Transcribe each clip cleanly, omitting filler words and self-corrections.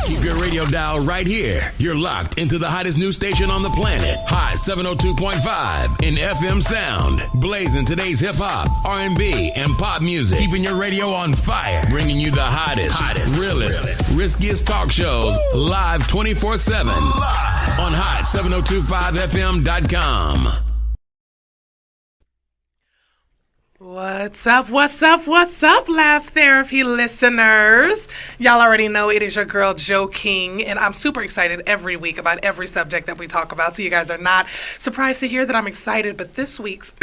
Keep your radio dial right here. You're locked into the hottest news station on the planet. Hot 702.5 in FM sound. Blazing today's hip-hop, R&B, and pop music. Keeping your radio on fire. Bringing you the hottest, realest, riskiest talk shows live 24/7 on hot7025fm.com. What's up, Laugh Therapy listeners? Y'all already know it is your girl, Jeaux King, and I'm super excited every week about every subject that we talk about, so you guys are not surprised to hear that I'm excited, but this week's,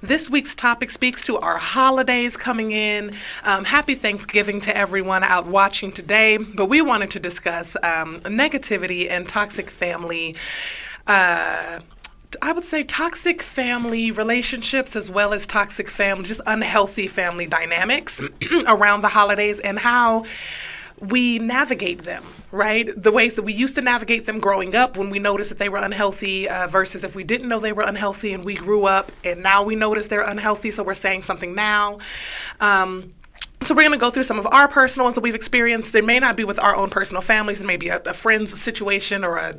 this week's topic speaks to our holidays coming in. Happy Thanksgiving to everyone out watching today, but we wanted to discuss negativity and toxic family I would say toxic family relationships as well as toxic family, just unhealthy family dynamics around the holidays and how we navigate them, right? The ways that we used to navigate them growing up when we noticed that they were unhealthy versus if we didn't know they were unhealthy and we grew up and now we notice they're unhealthy, so we're saying something now. So we're going to go through some of our personal ones that we've experienced. They may not be with our own personal families. It may be a friend's situation or a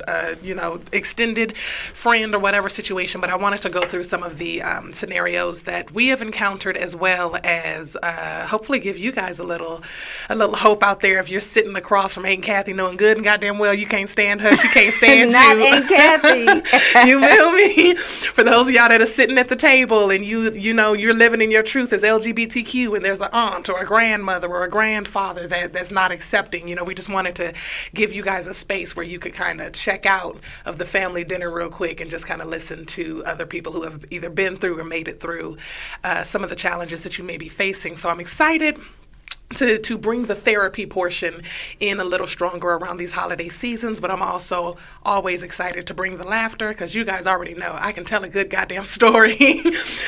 extended friend or whatever situation. But I wanted to go through some of the scenarios that we have encountered, as well as hopefully give you guys a little hope out there. If you're sitting across from Aunt Kathy, knowing good and goddamn well you can't stand her, she can't stand Not you. Aunt Kathy. You feel me? For those of y'all that are sitting at the table and you know you're living in your truth as LGBTQ, and there's an aunt or a grandmother or a grandfather that's not accepting. We just wanted to give you guys a space where you could kind of check out of the family dinner real quick and just kind of listen to other people who have either been through or made it through some of the challenges that you may be facing. So I'm excited to bring the therapy portion in a little stronger around these holiday seasons, but I'm also always excited to bring the laughter because you guys already know I can tell a good goddamn story.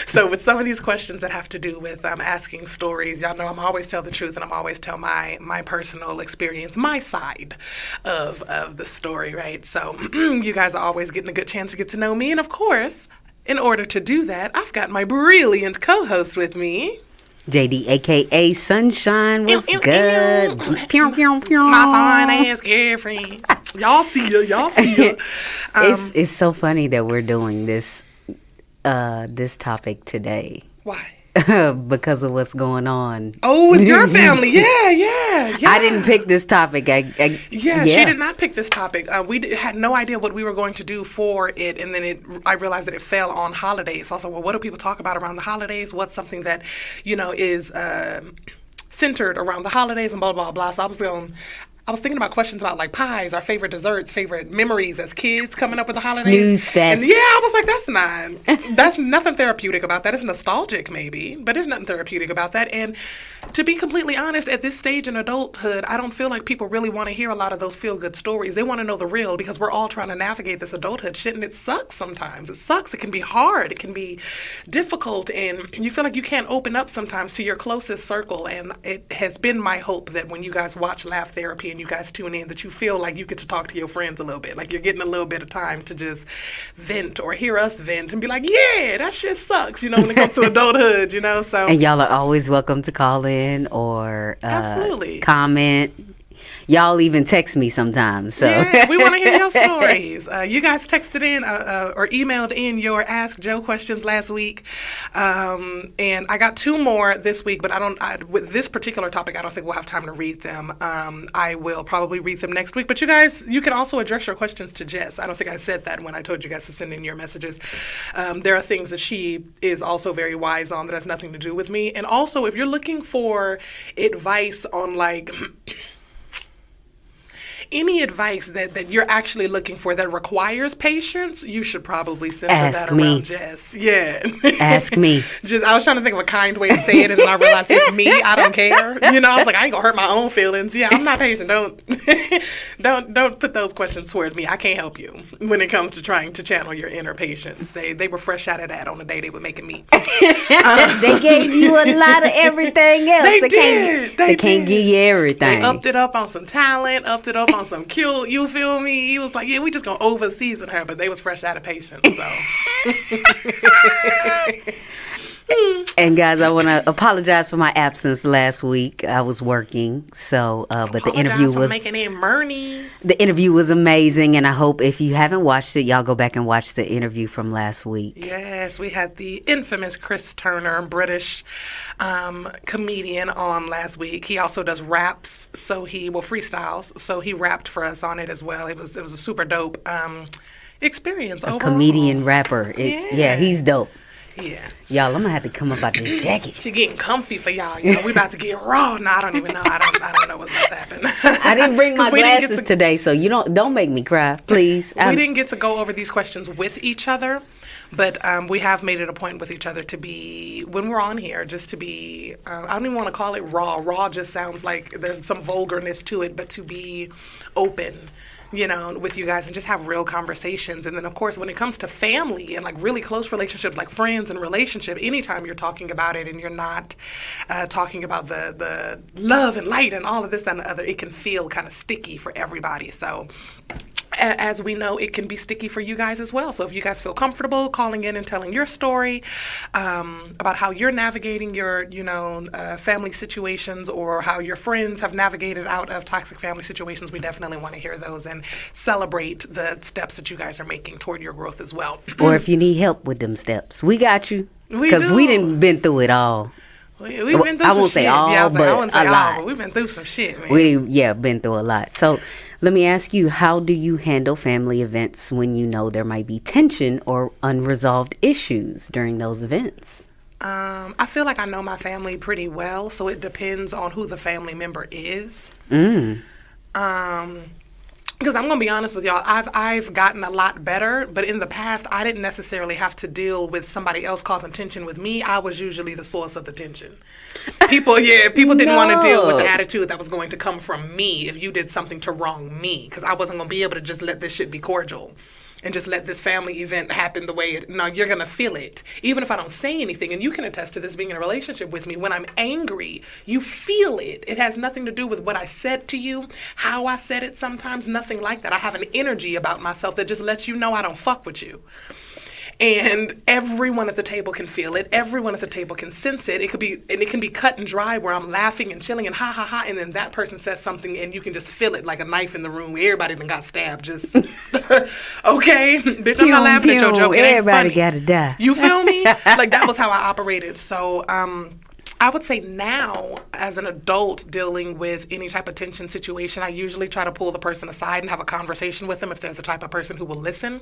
So with some of these questions that have to do with asking stories, y'all know I'm always tell the truth and I'm always tell my personal experience, my side of the story, right? So you guys are always getting a good chance to get to know me, and of course, in order to do that, I've got my brilliant co-host with me. JD, a.k.a. Sunshine, what's good? Pew, pew, pew. My fine-ass girlfriend. Y'all see her. It's so funny that we're doing this topic today. Why? Because of what's going on. Oh, with your family. Yeah. I didn't pick this topic. She did not pick this topic. We had no idea what we were going to do for it, and then I realized that it fell on holidays. So I said, well, what do people talk about around the holidays? What's something that, is centered around the holidays and blah, blah, blah. So I was thinking about questions about like pies, our favorite desserts, favorite memories as kids coming up with the holidays. Snooze fest. And I was like, that's nothing therapeutic about that. It's nostalgic maybe, but there's nothing therapeutic about that. And to be completely honest, at this stage in adulthood, I don't feel like people really want to hear a lot of those feel-good stories. They want to know the real because we're all trying to navigate this adulthood shit, and it sucks sometimes. It sucks. It can be hard. It can be difficult, and you feel like you can't open up sometimes to your closest circle. And it has been my hope that when you guys watch Laugh Therapy and you guys tune in, that you feel like you get to talk to your friends a little bit, like you're getting a little bit of time to just vent or hear us vent and be like, yeah, that shit sucks, when it comes to adulthood, so. And y'all are always welcome to call in or absolutely comment. Y'all even text me sometimes. So yeah, we want to hear your stories. You guys texted in or emailed in your Ask Joe questions last week, and I got 2 more this week. But with this particular topic, I don't think we'll have time to read them. I will probably read them next week. But you guys, you can also address your questions to Jess. I don't think I said that when I told you guys to send in your messages. There are things that she is also very wise on that has nothing to do with me. And also, if you're looking for advice on like any advice that you're actually looking for that requires patience, you should probably center that around Jess. Yeah. Ask me. I was trying to think of a kind way to say it, and then I realized it's me. I don't care. I was like, I ain't gonna hurt my own feelings. Yeah, I'm not patient. Don't put those questions towards me. I can't help you when it comes to trying to channel your inner patience. They were fresh out of that on the day they were making meat. They gave you a lot of everything else. They did. They can't give you everything. They upped it up on some talent, upped it up on some cute, you feel me? He was like, yeah, we just gonna over-season her, but they was fresh out of patience, so. And guys, I want to apologize for my absence last week. I was working, so but the interview was making it Murney. The interview was amazing, and I hope if you haven't watched it, y'all go back and watch the interview from last week. Yes, we had the infamous Chris Turner, British comedian, on last week. He also does raps, freestyles, so he rapped for us on it as well. It was a super dope experience. A comedian rapper. Yeah, he's dope. Yeah. Y'all, I'm gonna have to come up out this jacket. She getting comfy for y'all. You know, we about to get raw. No, I don't even know. I don't know what's about to happen. I didn't bring my glasses today, so you don't make me cry, please. We didn't get to go over these questions with each other, but we have made it a point with each other to be, when we're on here, just to be, I don't even want to call it raw. Raw just sounds like there's some vulgarness to it, but to be open, you know, with you guys and just have real conversations. And then, of course, when it comes to family and like really close relationships, like friends and relationship, anytime you're talking about it and you're not talking about the love and light and all of this, that, and the other, it can feel kind of sticky for everybody. So as we know, it can be sticky for you guys as well. So if you guys feel comfortable calling in and telling your story about how you're navigating your, family situations, or how your friends have navigated out of toxic family situations, we definitely want to hear those and celebrate the steps that you guys are making toward your growth as well. Or if you need help with them steps, we got you. Because we didn't been through it all. We've been through I some won't shit. say all, I but wouldn't say a all, lot. but we've been through some shit, man. Been through a lot. So let me ask you, how do you handle family events when you know there might be tension or unresolved issues during those events? I feel like I know my family pretty well, so it depends on who the family member is. Because I'm gonna be honest with y'all, I've gotten a lot better, but in the past I didn't necessarily have to deal with somebody else causing tension with me. I was usually the source of the tension. People didn't want to deal with the attitude that was going to come from me if you did something to wrong me, because I wasn't gonna be able to just let this shit be cordial and just let this family event happen the way no, you're going to feel it. Even if I don't say anything, and you can attest to this being in a relationship with me, when I'm angry, you feel it. It has nothing to do with what I said to you, how I said it sometimes, nothing like that. I have an energy about myself that just lets you know I don't fuck with you. And everyone at the table can feel it. Everyone at the table can sense it. It can be cut and dry where I'm laughing and chilling and ha ha ha, and then that person says something and you can just feel it like a knife in the room. Everybody done got stabbed. Just okay, bitch. I'm not laughing at your joke. It ain't Everybody funny. gotta die. You feel me? Like that was how I operated. So I would say now, as an adult dealing with any type of tension situation, I usually try to pull the person aside and have a conversation with them if they're the type of person who will listen.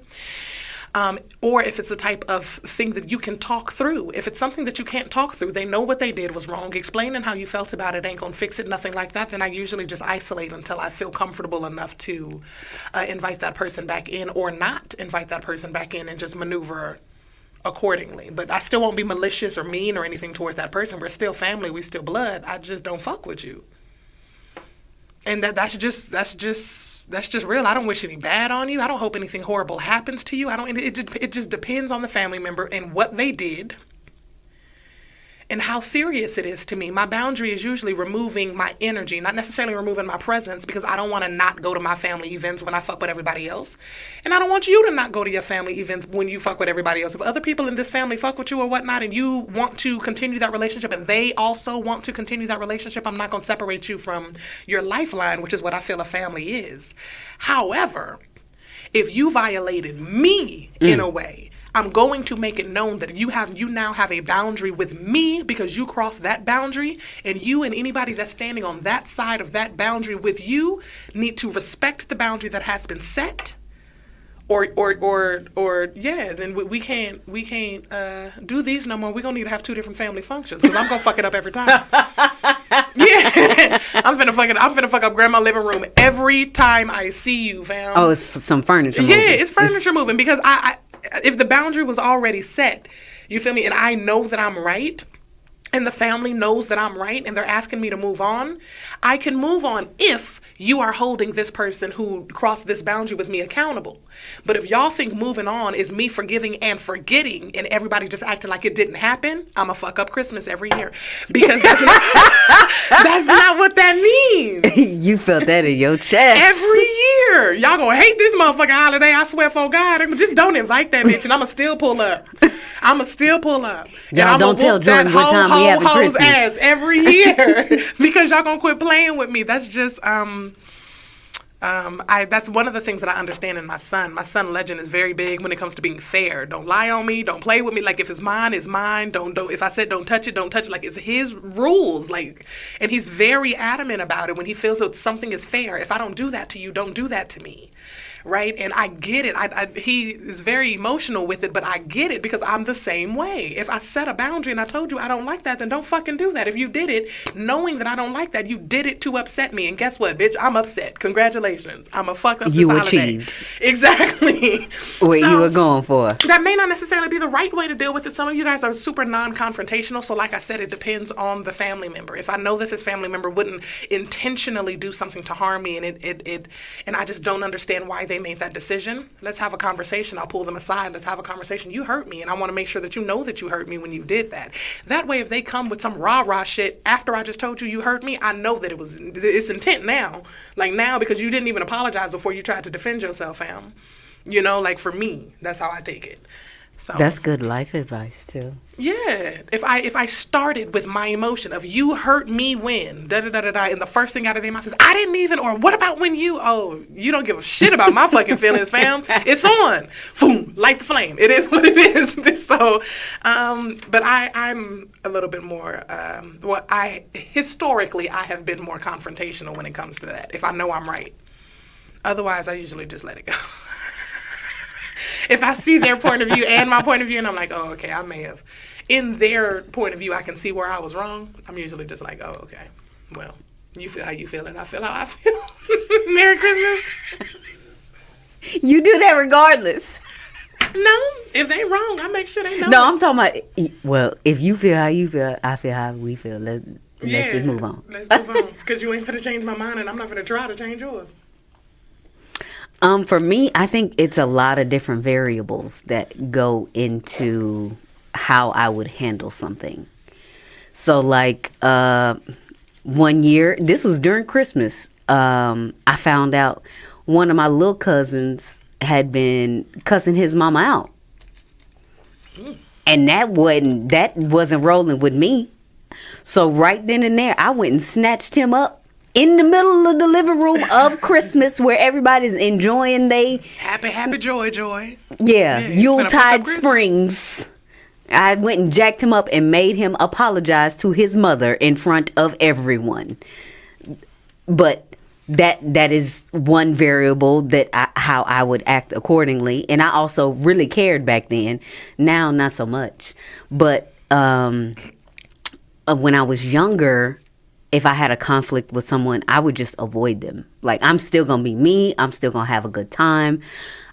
Or if it's the type of thing that you can talk through. If it's something that you can't talk through, they know what they did was wrong, explaining how you felt about it ain't gonna fix it, nothing like that, then I usually just isolate until I feel comfortable enough to invite that person back in, or not invite that person back in, and just maneuver accordingly. But I still won't be malicious or mean or anything toward that person. We're still family, we still blood. I just don't fuck with you. And that's just real. I don't wish any bad on you. I don't hope anything horrible happens to you. It just depends on the family member and what they did and how serious it is to me. My boundary is usually removing my energy, not necessarily removing my presence, because I don't want to not go to my family events when I fuck with everybody else. And I don't want you to not go to your family events when you fuck with everybody else. If other people in this family fuck with you or whatnot, and you want to continue that relationship and they also want to continue that relationship, I'm not going to separate you from your lifeline, which is what I feel a family is. However, if you violated me in a way, I'm going to make it known that you now have a boundary with me because you crossed that boundary, and you and anybody that's standing on that side of that boundary with you need to respect the boundary that has been set. Or then we can't do these no more. We're gonna need to have 2 different family functions, because I'm gonna fuck it up every time. Yeah, I'm finna fuck up grandma's living room every time I see you, fam. Oh, it's some furniture moving. Yeah, it's furniture moving, because I if the boundary was already set, you feel me, and I know that I'm right, and the family knows that I'm right, and they're asking me to move on, I can move on if you are holding this person who crossed this boundary with me accountable. But if y'all think moving on is me forgiving and forgetting and everybody just acting like it didn't happen, I'ma fuck up Christmas every year. Because that's not what that means. You felt that in your chest. Every year. Y'all gonna hate this motherfucking holiday, I swear for God. Just don't invite that bitch and I'ma still pull up. I'ma still pull up. Y'all and don't tell Jordan what time we having hoe's Christmas. ass every year because y'all gonna quit playing with me. That's just that's one of the things that I understand in my son. My son Legend is very big when it comes to being fair. Don't lie on me. Don't play with me. Like if it's mine, it's mine. Don't. If I said don't touch it, don't touch it. Like it's his rules. Like, and he's very adamant about it when he feels that something is fair. If I don't do that to you, don't do that to me. Right? And I get it. He is very emotional with it, but I get it because I'm the same way. If I set a boundary and I told you I don't like that, then don't fucking do that. If you did it knowing that I don't like that, you did it to upset me. And guess what, bitch? I'm upset. Congratulations. I'm a fuck up this holiday. You achieved. Exactly. What you were going for. That may not necessarily be the right way to deal with it. Some of you guys are super non-confrontational. So like I said, it depends on the family member. If I know that this family member wouldn't intentionally do something to harm me and I just don't understand why they made that decision, let's have a conversation. I'll pull them aside. Let's have a conversation. You hurt me, and I want to make sure that you know that you hurt me when you did that. That way, if they come with some rah-rah shit after I just told you you hurt me, I know that it's intent now. Like now, because you didn't even apologize before you tried to defend yourself, fam. You know, like for me, that's how I take it. So that's good life advice too. Yeah. If I started with my emotion of you hurt me when da da da da da, and the first thing out of their mouth is I didn't even, or what about when you you don't give a shit about my fucking feelings, fam. It's on. Boom, light the flame. It is what it is. So but I'm a little bit more historically I have been more confrontational when it comes to that. If I know I'm right. Otherwise I usually just let it go. If I see their point of view and my point of view, and I'm like, oh, okay, I may have. In their point of view, I can see where I was wrong. I'm usually just like, oh, okay. Well, you feel how you feel, and I feel how I feel. Merry Christmas. You do that regardless. No, if they wrong, I make sure they know. No, I'm talking about, well, if you feel how you feel, I feel how we feel. Let's just move on. Let's move on. Because you ain't finna change my mind, and I'm not finna try to change yours. For me, I think it's a lot of different variables that go into how I would handle something. So like one year, this was during Christmas, I found out one of my little cousins had been cussing his mama out. And that wasn't rolling with me. So right then and there, I went and snatched him up in the middle of the living room of Christmas where everybody's enjoying happy joy. Yeah, Yuletide Springs. I went and jacked him up and made him apologize to his mother in front of everyone. But that is one variable that how I would act accordingly. And I also really cared back then. Now, not so much. But when I was younger, if I had a conflict with someone, I would just avoid them. Like, I'm still going to be me. I'm still going to have a good time.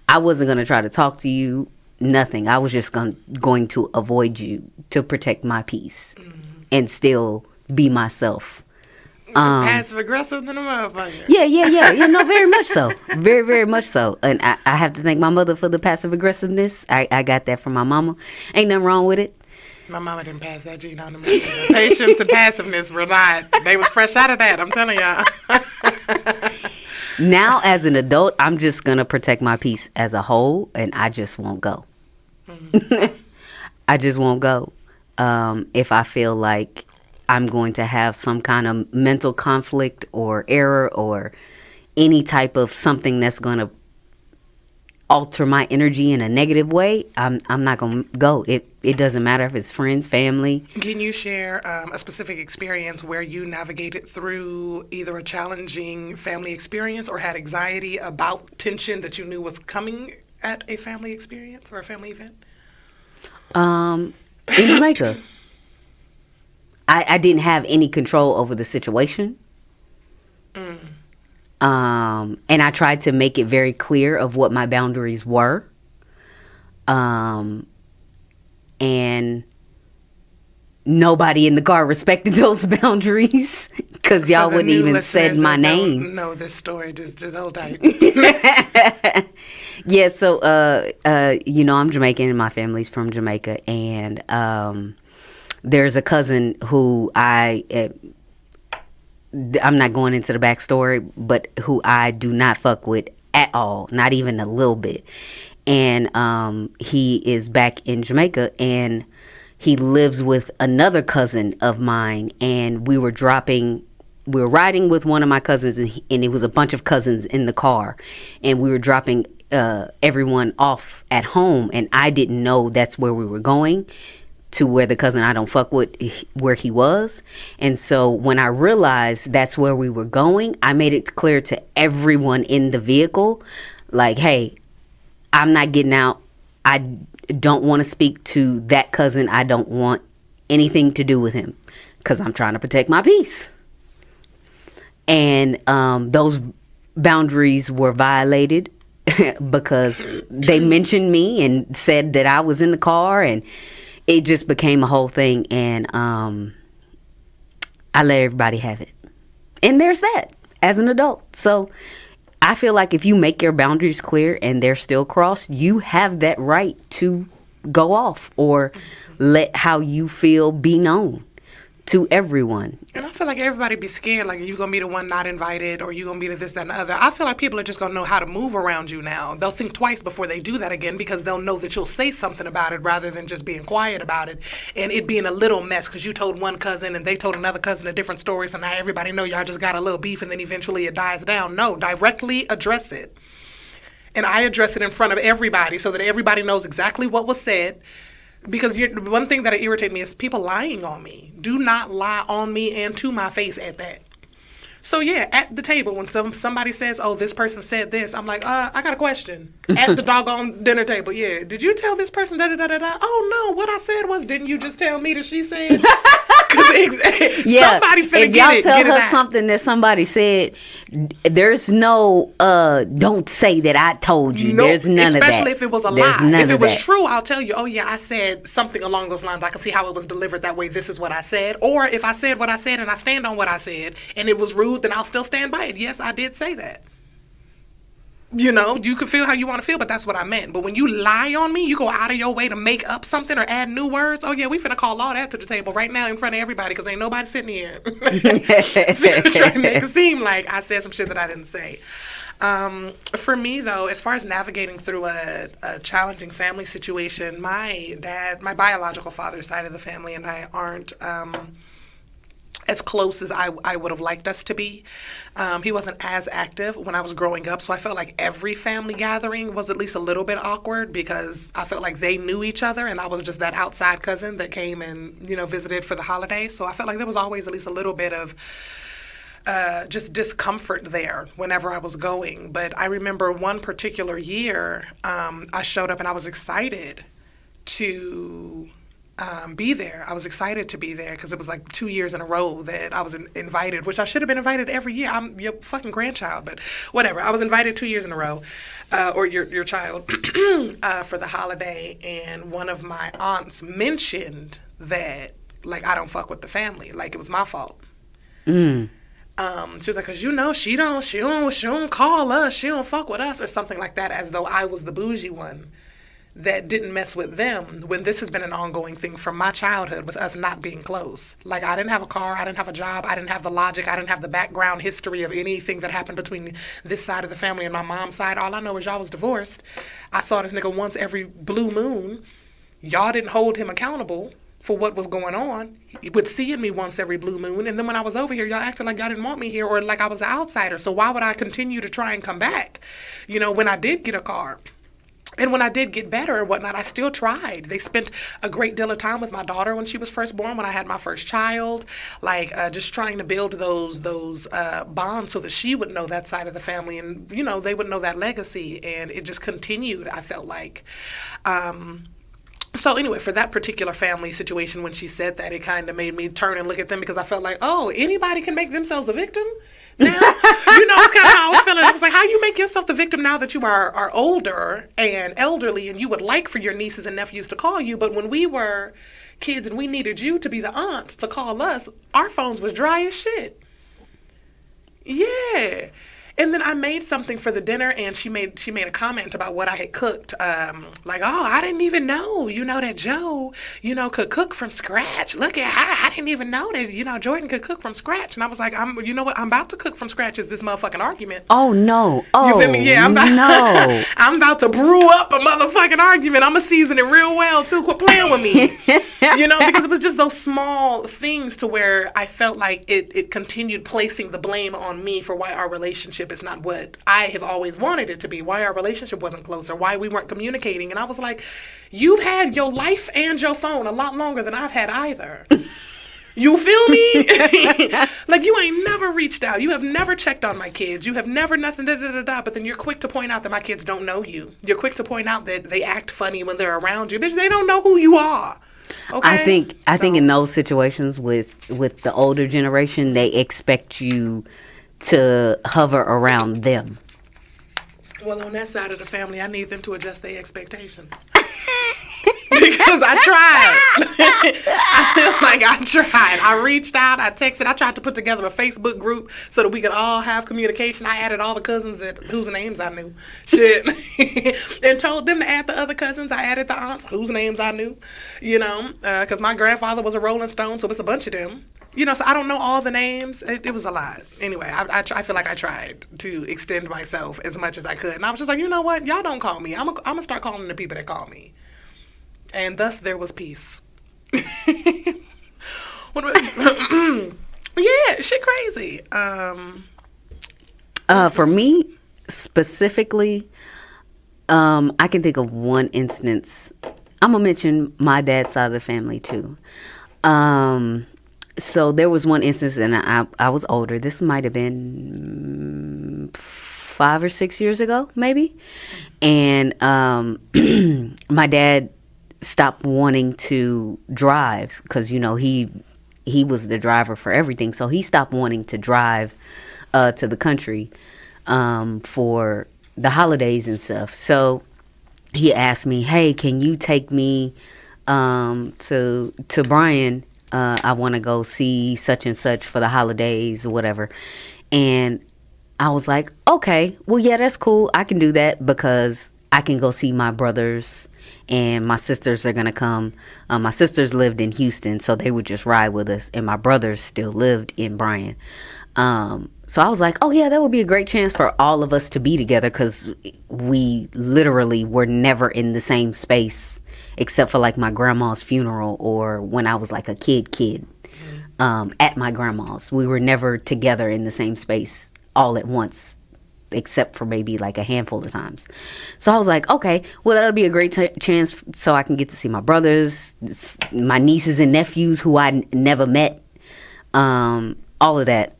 I wasn't going to try to talk to you. Nothing. I was just going to avoid you to protect my peace and still be myself. Passive aggressive than a motherfucker. Yeah. No, very much so. Very, very much so. And I have to thank my mother for the passive aggressiveness. I got that from my mama. Ain't nothing wrong with it. My mama didn't pass that gene on to me. Patience and passiveness were not. They was fresh out of that, I'm telling y'all. Now, as an adult, I'm just going to protect my peace as a whole, and I just won't go. I just won't go. If I feel like I'm going to have some kind of mental conflict or error or any type of something that's going to alter my energy in a negative way, I'm not going to go. It doesn't matter if it's friends, family. Can you share a specific experience where you navigated through either a challenging family experience or had anxiety about tension that you knew was coming at a family experience or a family event? In Jamaica. I didn't have any control over the situation. And I tried to make it very clear of what my boundaries were. And nobody in the car respected those boundaries because y'all wouldn't even said my name. No, this story just hold tight. Yeah, so I'm Jamaican and my family's from Jamaica, and there's a cousin who I'm not going into the backstory, but who I do not fuck with at all, not even a little bit. and he is back in Jamaica, and he lives with another cousin of mine, and we were riding with one of my cousins, and it was a bunch of cousins in the car, and we were dropping everyone off at home, and I didn't know that's where we were going, to where the cousin I don't fuck with, where he was. And so when I realized that's where we were going, I made it clear to everyone in the vehicle, like, hey, I'm not getting out. I don't want to speak to that cousin. I don't want anything to do with him, because I'm trying to protect my peace. And those boundaries were violated because they mentioned me and said that I was in the car, and it just became a whole thing. And I let everybody have it. And there's that as an adult. So I feel like if you make your boundaries clear and they're still crossed, you have that right to go off or let how you feel be known to everyone. And I feel like everybody be scared, like, you gonna be the one not invited, or you gonna be the this, that, and the other. I feel like people are just gonna know how to move around you now. They'll think twice before they do that again, because they'll know that you'll say something about it rather than just being quiet about it, and it being a little mess because you told one cousin and they told another cousin a different story, so now everybody know y'all just got a little beef, and then eventually it dies down. No, directly address it. And I address it in front of everybody so that everybody knows exactly what was said. Because one thing that irritates me is people lying on me. Do not lie on me and to my face at that. So yeah, at the table, when somebody says, oh, this person said this, I'm like, I got a question. At the doggone dinner table, yeah. Did you tell this person da-da-da-da-da? Oh, no, what I said was, didn't you just tell me that she said? Yeah, somebody finna if y'all tell her out. something that somebody said, there's no, don't say that I told you. Nope. There's none of that. Especially if it was a lie. If it was true, I'll tell you, oh, yeah, I said something along those lines. I can see how it was delivered that way. This is what I said. Or if I said what I said and I stand on what I said and it was rude, then I'll still stand by it. Yes, I did say that. You know, you can feel how you want to feel, but that's what I meant. But when you lie on me, you go out of your way to make up something or add new words. Oh, yeah, we finna call all that to the table right now in front of everybody because ain't nobody sitting here trying to make it seem like I said some shit that I didn't say. For me, though, as far as navigating through a challenging family situation, my biological father's side of the family and I aren't as close as I would have liked us to be. He wasn't as active when I was growing up, so I felt like every family gathering was at least a little bit awkward because I felt like they knew each other and I was just that outside cousin that came and, visited for the holidays. So I felt like there was always at least a little bit of just discomfort there whenever I was going. But I remember one particular year, I showed up and I was excited to be there. I was excited to be there because it was like 2 years in a row that I was invited, which I should have been invited every year. I'm your fucking grandchild, but whatever. I was invited 2 years in a row, or your child, for the holiday. And one of my aunts mentioned that, like, I don't fuck with the family. Like, it was my fault. She was like, cause she don't call us, she don't fuck with us or something like that, as though I was the bougie one that didn't mess with them, when this has been an ongoing thing from my childhood with us not being close. Like, I didn't have a car, I didn't have a job, I didn't have the logic, I didn't have the background history of anything that happened between this side of the family and my mom's side. All I know is y'all was divorced. I saw this nigga once every blue moon. Y'all didn't hold him accountable for what was going on. He would see me once every blue moon, and then when I was over here, y'all acted like y'all didn't want me here, or like I was an outsider. So why would I continue to try and come back? When I did get a car, and when I did get better and whatnot, I still tried. They spent a great deal of time with my daughter when she was first born, when I had my first child, like just trying to build those bonds so that she would know that side of the family and, they would know that legacy. And it just continued, I felt like. So anyway, for that particular family situation, when she said that, it kind of made me turn and look at them because I felt like, oh, anybody can make themselves a victim? Now, it's kind of how I was feeling. I was like, how you make yourself the victim now that you are older and elderly and you would like for your nieces and nephews to call you, but when we were kids and we needed you to be the aunt to call us, our phones was dry as shit. Yeah. And then I made something for the dinner, and she made a comment about what I had cooked. Like, oh, I didn't even know, that Joe, could cook from scratch. Look I didn't even know that, Jordan could cook from scratch. And I was like, I'm about to cook from scratch is this motherfucking argument. Oh no! Oh, you feel me? Yeah, no! I'm about to brew up a motherfucking argument. I'm gonna season it real well too. Quit playing with me. Because it was just those small things to where I felt like it continued placing the blame on me for why our relationship is not what I have always wanted it to be, why our relationship wasn't closer, why we weren't communicating. And I was like, you've had your life and your phone a lot longer than I've had either. You feel me? Like, you ain't never reached out. You have never checked on my kids. You have never nothing, da-da-da-da. But then you're quick to point out that my kids don't know you. You're quick to point out that they act funny when they're around you. Bitch, they don't know who you are. Okay? I think in those situations with the older generation, they expect you to hover around them. Well, on that side of the family, I need them to adjust their expectations. Because I tried. I feel like I tried. I reached out. I texted. I tried to put together a Facebook group so that we could all have communication. I added all the cousins whose names I knew. Shit. And told them to add the other cousins. I added the aunts whose names I knew. Because my grandfather was a Rolling Stone, so it's a bunch of them. So I don't know all the names. It was a lot. Anyway, I feel like I tried to extend myself as much as I could. And I was just like, you know what? Y'all don't call me. I'm going to start calling the people that call me. And thus there was peace. Yeah, shit crazy. For me, specifically, I can think of one instance. I'm going to mention my dad's side of the family, too. So there was one instance, and I was older. This might have been 5 or 6 years ago, maybe. And my dad stopped wanting to drive because, he was the driver for everything. So he stopped wanting to drive to the country for the holidays and stuff. So he asked me, hey, can you take me to Brian? I want to go see such and such for the holidays or whatever. And I was like, okay, well, yeah, that's cool. I can do that because I can go see my brothers and my sisters are going to come. My sisters lived in Houston, so they would just ride with us. And my brothers still lived in Bryan. So I was like, oh, yeah, that would be a great chance for all of us to be together because we literally were never in the same space except for like my grandma's funeral or when I was like a kid at my grandma's. We were never together in the same space all at once except for maybe like a handful of times. So I was like, okay, well, that'll be a great chance so I can get to see my brothers, my nieces and nephews who I never met, all of that.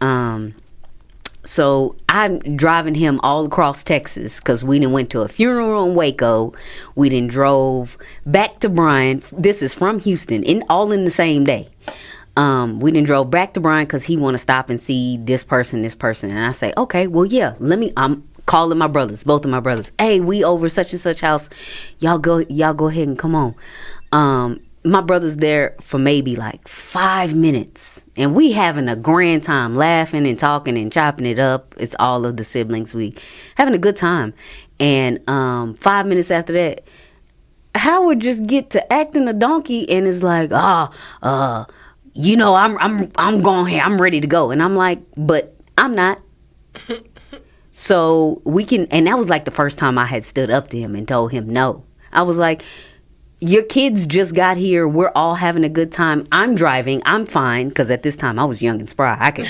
So I'm driving him all across Texas because we done went to a funeral in Waco. We done drove back to Bryan. This is from Houston, all in the same day. We done drove back to Bryan because he want to stop and see this person. And I say, okay, well, yeah, I'm calling my brothers, both of my brothers. Hey, we over such and such house. Y'all go ahead and come on. My brother's there for maybe like 5 minutes and we having a grand time laughing and talking and chopping it up. It's all of the siblings. We having a good time. And 5 minutes after that, Howard just get to acting a donkey and is like, I'm going here. I'm ready to go. And I'm like, but I'm not. So and that was like the first time I had stood up to him and told him no. I was like, your kids just got here. We're all having a good time. I'm driving. I'm fine. Because at this time, I was young and spry. I could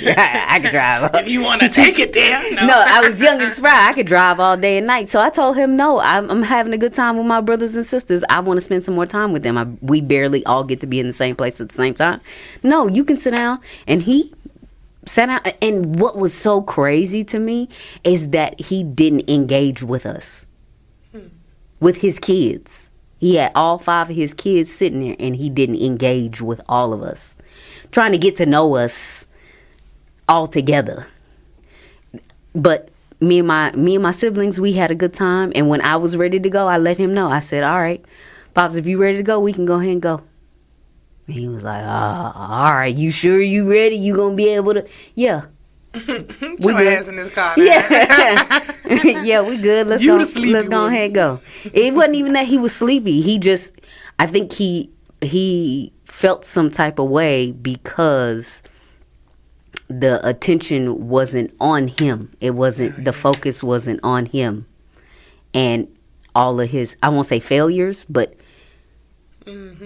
drive. If you want to take it there. No, I was young and spry. I could drive all day and night. So I told him, no, I'm having a good time with my brothers and sisters. I want to spend some more time with them. We barely all get to be in the same place at the same time. No, you can sit down. And he sat down. And what was so crazy to me is that he didn't engage with us. With his kids. He had all 5 of his kids sitting there and he didn't engage with all of us. Trying to get to know us all together. But me and my siblings, we had a good time. And when I was ready to go, I let him know. I said, all right, Pops, if you ready to go, we can go ahead and go. And he was like, all right, you sure you ready? You gonna be able to? Yeah. We good. Ass in this car. Yeah. Yeah, we good. Let's go ahead and go. It wasn't even that he was sleepy. I think he felt some type of way because the attention wasn't on him. It wasn't, the focus wasn't on him. And all of his, I won't say failures, but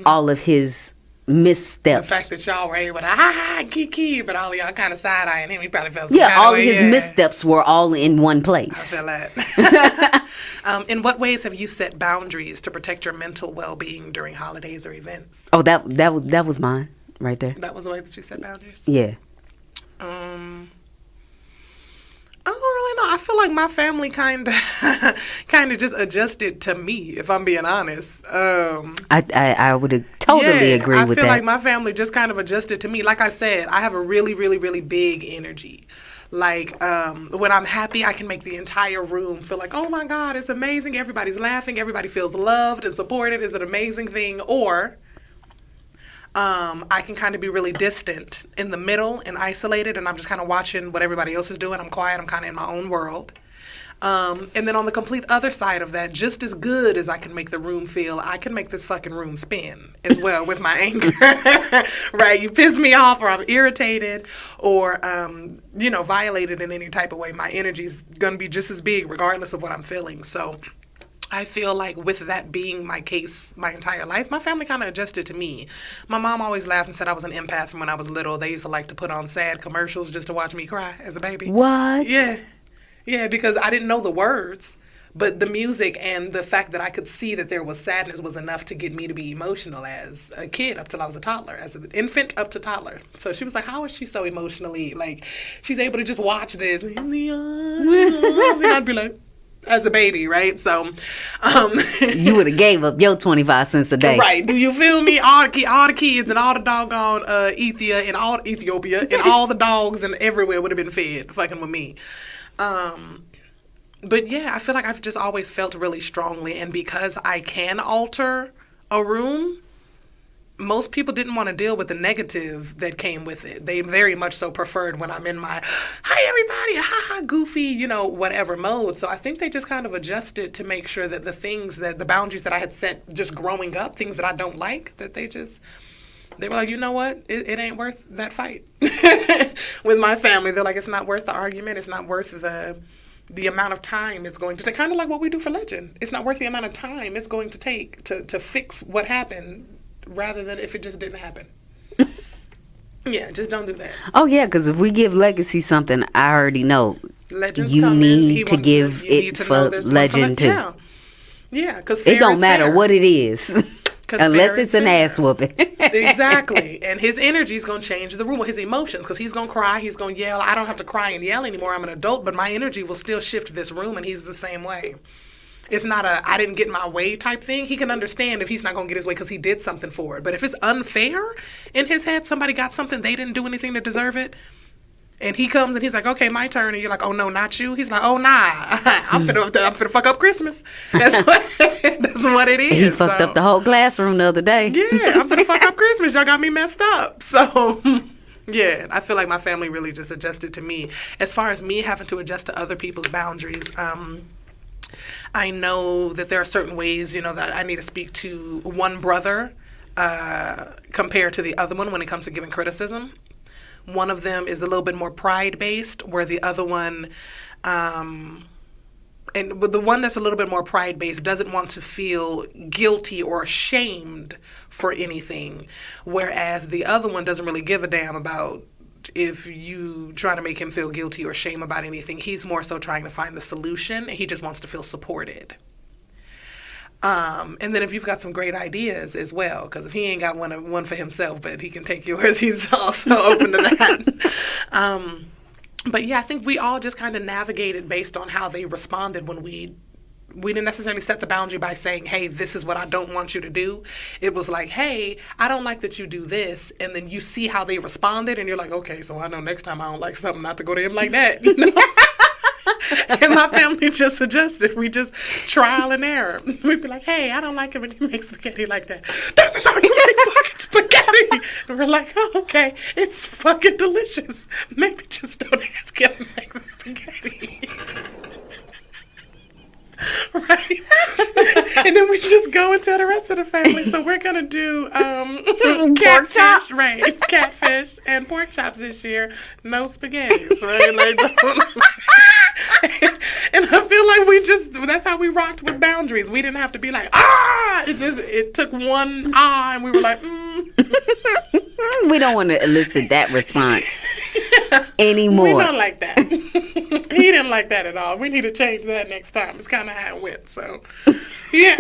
all of his missteps. The fact that y'all were able to kiki, but all of y'all kind of side-eyeing him, he probably felt some all of his missteps were all in one place. I feel that. In what ways have you set boundaries to protect your mental well-being during holidays or events? Oh, that was mine right there. That was the way that you set boundaries? Yeah. I don't really know. I feel like my family kind of just adjusted to me, if I'm being honest. I would totally agree with that. I feel like my family just kind of adjusted to me. Like I said, I have a really, really, really big energy. Like, when I'm happy, I can make the entire room feel like, oh my God, it's amazing. Everybody's laughing. Everybody feels loved and supported. It's an amazing thing. Or I can kind of be really distant in the middle and isolated, and I'm just kind of watching what everybody else is doing. I'm quiet. I'm kind of in my own world. And then on the complete other side of that, just as good as I can make the room feel, I can make this fucking room spin as well with my anger. Right? You piss me off, or I'm irritated, or, violated in any type of way. My energy's going to be just as big regardless of what I'm feeling. So I feel like with that being my case my entire life, my family kind of adjusted to me. My mom always laughed and said I was an empath from when I was little. They used to like to put on sad commercials just to watch me cry as a baby. What? Yeah. Yeah, because I didn't know the words, but the music and the fact that I could see that there was sadness was enough to get me to be emotional as a kid up till I was a toddler, as an infant up to toddler. So she was like, how is she so emotionally, like, she's able to just watch this? And I'd be like, as a baby, right? So you would have gave up your 25 cents a day. Right. Do you feel me? All the kids and all the doggone Ethiopia and all the dogs and everywhere would have been fed fucking with me. But yeah, I feel like I've just always felt really strongly, and because I can alter a room, most people didn't want to deal with the negative that came with it. They very much so preferred when I'm in my, hi everybody, ha goofy, whatever mode. So I think they just kind of adjusted to make sure that the boundaries that I had set just growing up, things that I don't like, that they were like, you know what? It ain't worth that fight. With my family, they're like, it's not worth the argument. It's not worth the amount of time it's going to take. Kind of like what we do for Legend. It's not worth the amount of time it's going to take to fix what happened, rather than if it just didn't happen. Yeah, just don't do that. Oh, yeah, because if we give Legacy something, I already know Legend's you coming. need to give it for Legend too. Yeah, because it don't matter what it is. Unless it's an ass whooping. Exactly. And his energy is going to change the room, his emotions, because he's going to cry, he's going to yell. I don't have to cry and yell anymore. I'm an adult, but my energy will still shift this room, and he's the same way. It's not a I didn't get my way type thing. He can understand if he's not going to get his way because he did something for it. But if it's unfair in his head, somebody got something, they didn't do anything to deserve it, and he comes and he's like, okay, my turn. And you're like, oh, no, not you. He's like, oh, nah, I'm finna fuck up Christmas. That's what it is. He fucked up the whole classroom the other day. Yeah, I'm finna fuck up Christmas. Y'all got me messed up. So, yeah, I feel like my family really just adjusted to me. As far as me having to adjust to other people's boundaries, I know that there are certain ways, that I need to speak to one brother compared to the other one when it comes to giving criticism. One of them is a little bit more pride-based, where the other one, and the one that's a little bit more pride-based doesn't want to feel guilty or ashamed for anything, whereas the other one doesn't really give a damn about if you try to make him feel guilty or shame about anything. He's more so trying to find the solution, and he just wants to feel supported. And then if you've got some great ideas as well, because if he ain't got one for himself, but he can take yours, he's also open to that. But yeah, I think we all just kind of navigated based on how they responded when we didn't necessarily set the boundary by saying, hey, this is what I don't want you to do. It was like, hey, I don't like that you do this. And then you see how they responded, and you're like, okay, so I know next time I don't like something not to go to him like that. And my family just adjusted. We just trial and error. We'd be like, hey, I don't like it when you make spaghetti like that. This is how you make fucking spaghetti. And we're like, oh, okay, it's fucking delicious. Maybe just don't ask him to make the spaghetti. Right. And then we just go and tell the rest of the family. So we're gonna do catfish, right? Catfish and pork chops this year. No spaghettis, right? And I feel like that's how we rocked with boundaries. We didn't have to be like, it took one and we were like, We don't want to elicit that response anymore. We don't like that. He didn't like that at all. We need to change that next time. It's kind of how it went. So, yeah.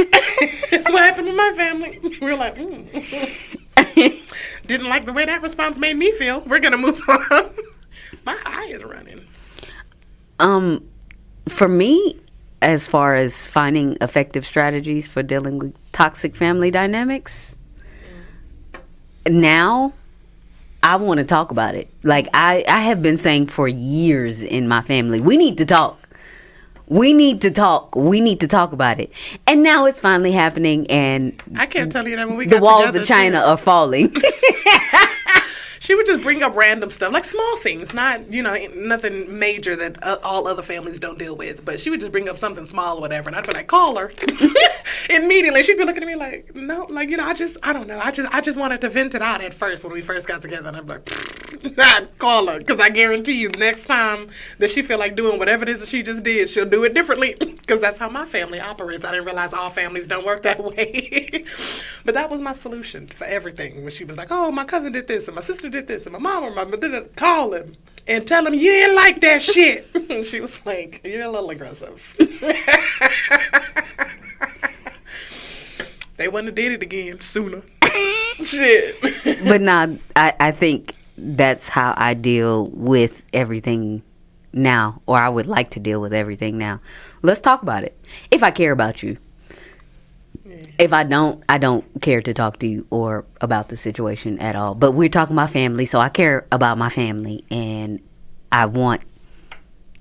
It's what happened with my family. We were like, Didn't like the way that response made me feel. We're going to move on. My eye is running. For me, as far as finding effective strategies for dealing with toxic family dynamics, now I want to talk about it. Like I have been saying for years in my family, we need to talk. We need to talk. We need to talk about it. And now it's finally happening, and I can't tell you that when we the got walls of China are falling. She would just bring up random stuff, like small things, not, nothing major that all other families don't deal with. But she would just bring up something small or whatever, and I'd be like, call her. Immediately, she'd be looking at me like, no, like, I don't know. I just wanted to vent it out at first when we first got together. And I'm like, call her. Because I guarantee you, next time that she feel like doing whatever it is that she just did, she'll do it differently. Because that's how my family operates. I didn't realize all families don't work that way. But that was my solution for everything. When she was like, oh, my cousin did this, and my sister did this, and my mom or my mother, call him and tell him you ain't like that shit. And she was like, you're a little aggressive. They wouldn't have did it again sooner. Shit. But nah, I think that's how I deal with everything now, or I would like to deal with everything now. Let's talk about it. If I care about you. If I don't care to talk to you or about the situation at all. But we're talking about family, so I care about my family, and I want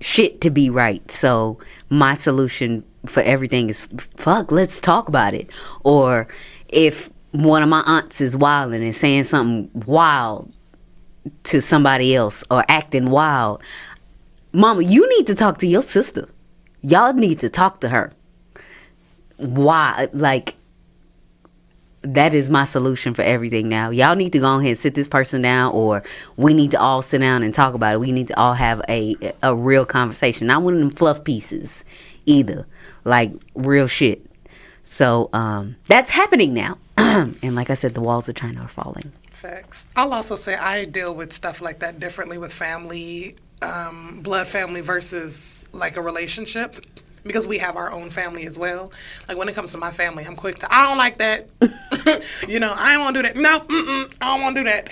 shit to be right. So my solution for everything is, fuck, let's talk about it. Or if one of my aunts is wilding and saying something wild to somebody else or acting wild, Mama, you need to talk to your sister. Y'all need to talk to her. Why? Like, that is my solution for everything now. Y'all need to go ahead and sit this person down, or we need to all sit down and talk about it. We need to all have a real conversation. Not one of them fluff pieces either. Like, real shit. So, that's happening now. And like I said, the walls of China are falling. Facts. I'll also say I deal with stuff like that differently with family, blood family versus like a relationship. Because we have our own family as well. Like, when it comes to my family, I'm quick to, I don't like that. I don't want to do that. No, I don't want to do that.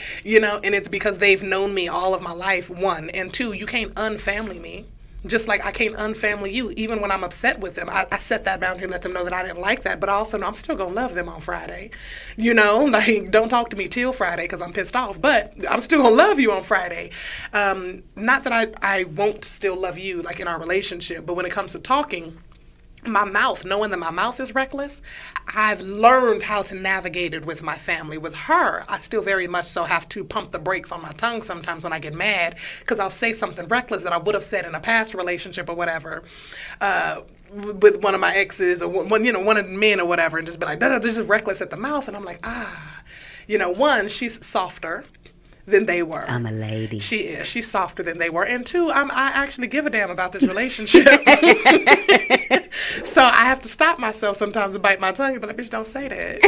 And it's because they've known me all of my life, one. And two, you can't unfamily me. Just like I can't unfamily you. Even when I'm upset with them, I set that boundary and let them know that I didn't like that. But also, I'm still going to love them on Friday. Like, don't talk to me till Friday because I'm pissed off. But I'm still going to love you on Friday. Not that I won't still love you, like, in our relationship. But when it comes to talking, my mouth, knowing that my mouth is reckless, I've learned how to navigate it with my family. With her, I still very much so have to pump the brakes on my tongue sometimes when I get mad, because I'll say something reckless that I would have said in a past relationship or whatever, with one of my exes or one of the men or whatever, and just be like, this is reckless at the mouth. And I'm like, one, she's softer than they were. I'm a lady. She is. She's softer than they were. And two, I actually give a damn about this relationship. So I have to stop myself sometimes and bite my tongue and be like, bitch, don't say that.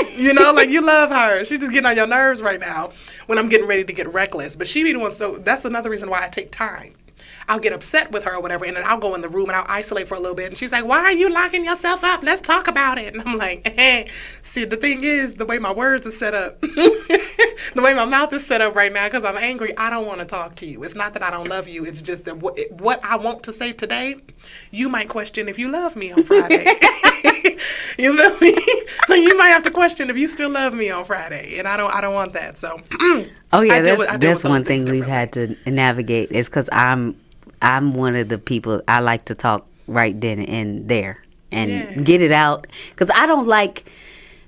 Like, you love her. She's just getting on your nerves right now when I'm getting ready to get reckless. But she be the one, so that's another reason why I take time. I'll get upset with her or whatever, and then I'll go in the room and I'll isolate for a little bit. And she's like, why are you locking yourself up? Let's talk about it. And I'm like, hey, see, the thing is, the way my words are set up, the way my mouth is set up right now, because I'm angry, I don't want to talk to you. It's not that I don't love you. It's just that what I want to say today, you might question if you love me on Friday. You feel me? Like, you might have to question if you still love me on Friday, and I don't want that. So, oh yeah, that's one thing we've had to navigate is because I'm I'm one of the people, I like to talk right then and there and Yeah. get it out, because I don't like